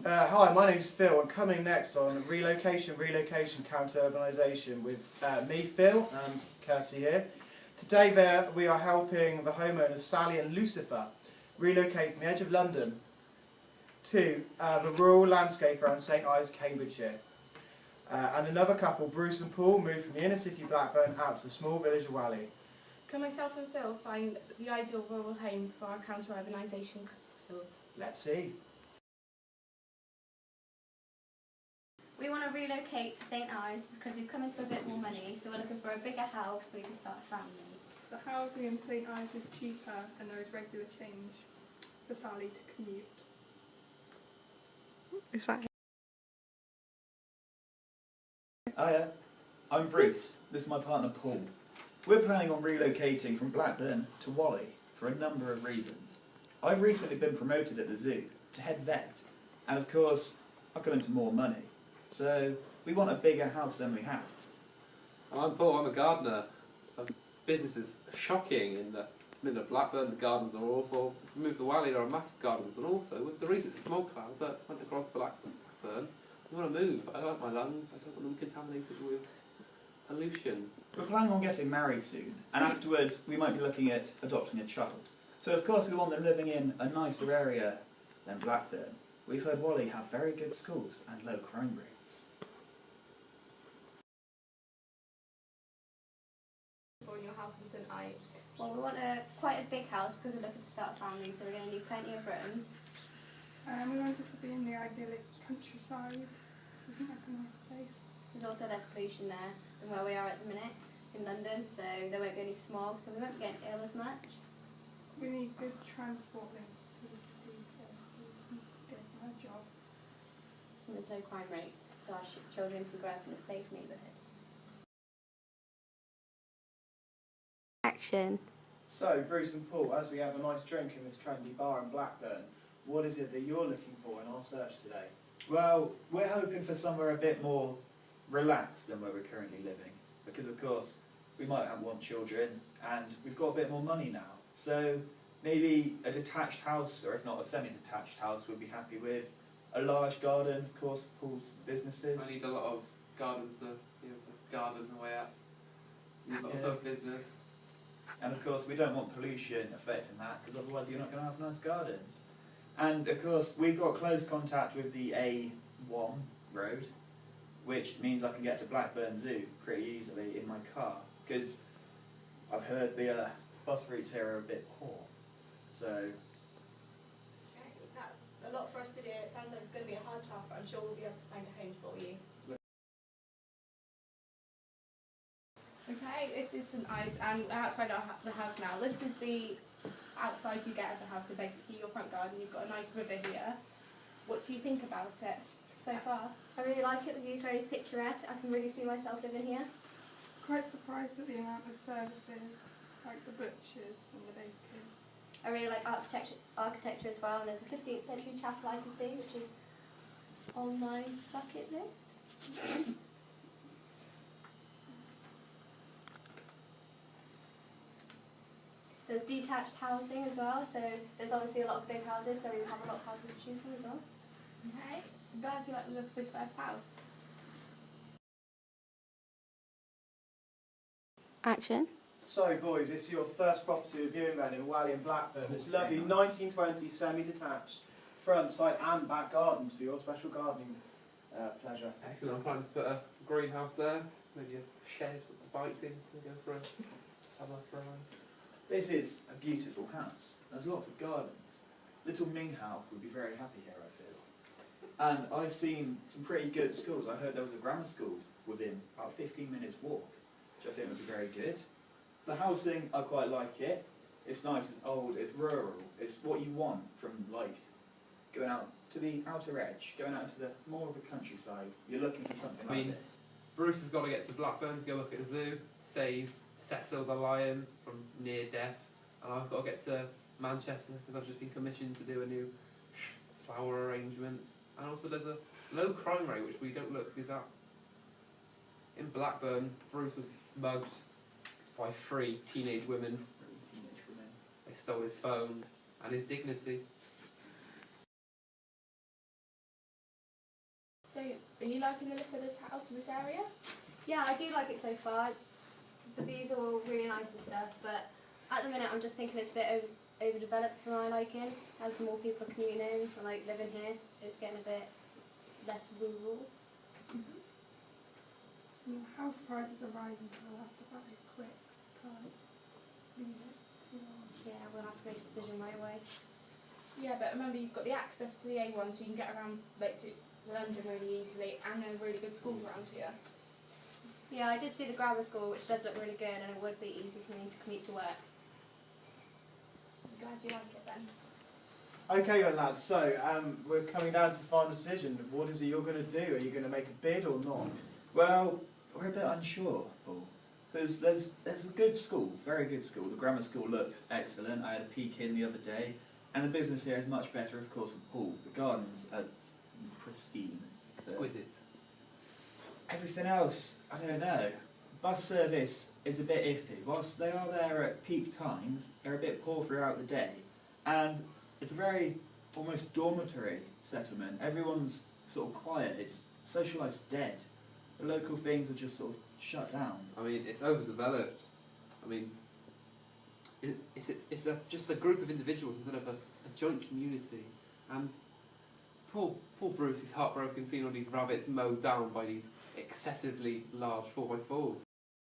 Hi, my name's Phil, and coming next on relocation, counterurbanisation with me, Phil, and Kirsty here. Today we are helping the homeowners Sally and Lucifer relocate from the edge of London to the rural landscape around St Ives, Cambridgeshire. And another couple, Bruce and Paul, moved from the inner city Blackburn out to the small village of Whalley. Can myself and Phil find the ideal rural home for our counter-urbanisation couples? Let's see. We want to relocate to St Ives because we've come into a bit more money, so we're looking for a bigger house so we can start a family. The housing in St Ives is cheaper and there is regular change for Sally to commute. Is that Hiya, I'm Bruce. This is my partner Paul. We're planning on relocating from Blackburn to Whalley for a number of reasons. I've recently been promoted at the zoo to head vet, and of course I've got into more money. So we want a bigger house than we have. I'm Paul, I'm a gardener. Business is shocking in that Blackburn the gardens are awful. If we move to Whalley there are massive gardens, and also with the recent smoke cloud that went across Blackburn, we want to move. I don't like my lungs, I don't want them contaminated with pollution. We're planning on getting married soon, and afterwards we might be looking at adopting a child. So of course we want them living in a nicer area than Blackburn. We've heard Whalley have very good schools and low crime rates. For your house in St Ives? Well, we want quite a big house because we're looking to start a family, so we're going to need plenty of rooms. we wanted to be in the idyllic countryside. I think that's a nice place. There's also less pollution there than where we are at the minute in London, so there won't be any smog, so we won't be getting ill as much. We need good transport links to the city so we can get a job. And there's low crime rates, so our children can grow up in a safe neighbourhood. Action. So, Bruce and Paul, as we have a nice drink in this trendy bar in Blackburn, what is it that you're looking for in our search today? Well, we're hoping for somewhere a bit more relaxed than where we're currently living, because of course we might want children and we've got a bit more money now. So maybe a detached house, or if not a semi-detached house, we'd be happy with. A large garden, of course, Paul's businesses. I need a lot of gardens to garden the way out. Need lots of business. And of course we don't want pollution affecting that, because otherwise you're not going to have nice gardens. And of course we've got close contact with the A1 road, which means I can get to Blackburn Zoo pretty easily in my car, because I've heard the bus routes here are a bit poor. So Okay, that's a lot for us to do. It sounds like it's going to be a hard task, but I'm sure we'll be able to find a home for you. Okay, this is St Ives, and we're outside the house now. This is the outside you get of the house, so basically your front garden. You've got a nice river here. What do you think about it so far? I really like it, the view's very picturesque, I can really see myself living here. Quite surprised at the amount of services, like the butchers and the bakers. I really like architecture as well, and there's a 15th century chapel I can see, which is on my bucket list. There's detached housing as well, so there's obviously a lot of big houses, so we have a lot of houses to choose from as well. Okay, I'm glad you like the look of this first house. Action. So, boys, this is your first property reviewing then in Whalley and Blackburn. It's lovely 1920 semi-detached front, side and back gardens for your special gardening pleasure. Excellent, I'm planning to put a greenhouse there, maybe a shed with the bikes in to go for a summer ride. this is a beautiful house. There's lots of gardens. Little Ming Hao would be very happy here, I feel. And I've seen some pretty good schools. I heard there was a grammar school within about 15 minutes walk, which I think would be very good. The housing, I quite like it. It's nice, it's old, it's rural. It's what you want from like going out to the outer edge, going out into the more of the countryside. You're looking for something like this. Bruce has got to get to Blackburn to go look at the zoo, save Cecil the lion from near death, and I've got to get to Manchester because I've just been commissioned to do a new flower arrangement. And also there's a low crime rate, which we don't look because that in Blackburn Bruce was mugged by 3 teenage women. They stole his phone and his dignity. So, are you liking the look of this house and this area? Yeah, I do like it so far. The views are all really nice and stuff, but at the minute I'm just thinking it's a bit overdeveloped for my liking. As the more people are commuting in and like living here, it's getting a bit less rural. And the house prices are rising, so we'll have to buy it quick. Can't leave it too long. Yeah, we'll have to make a decision right away. Yeah, but remember you've got the access to the A1, so you can get around like to London really easily, and there are really good schools around here. Yeah, I did see the grammar school, which does look really good, and it would be easy for me to commute to work. I'm glad you like it then. Okay then lads, so we're coming down to the final decision. What is it you're going to do? Are you going to make a bid or not? Well, we're a bit unsure, Paul. Because there's a good school, very good school. The grammar school looks excellent. I had a peek in the other day. And the business here is much better, of course, for Paul. The gardens are pristine. Exquisite. Everything else, I don't know. Bus service is a bit iffy. Whilst they are there at peak times, they're a bit poor throughout the day. And it's a very almost dormitory settlement. Everyone's sort of quiet. It's social life's dead. The local things are just sort of shut down. I mean, it's overdeveloped. I mean, it's just a group of individuals instead of a joint community. And poor Bruce is heartbroken seeing all these rabbits mowed down by these excessively large 4x4s.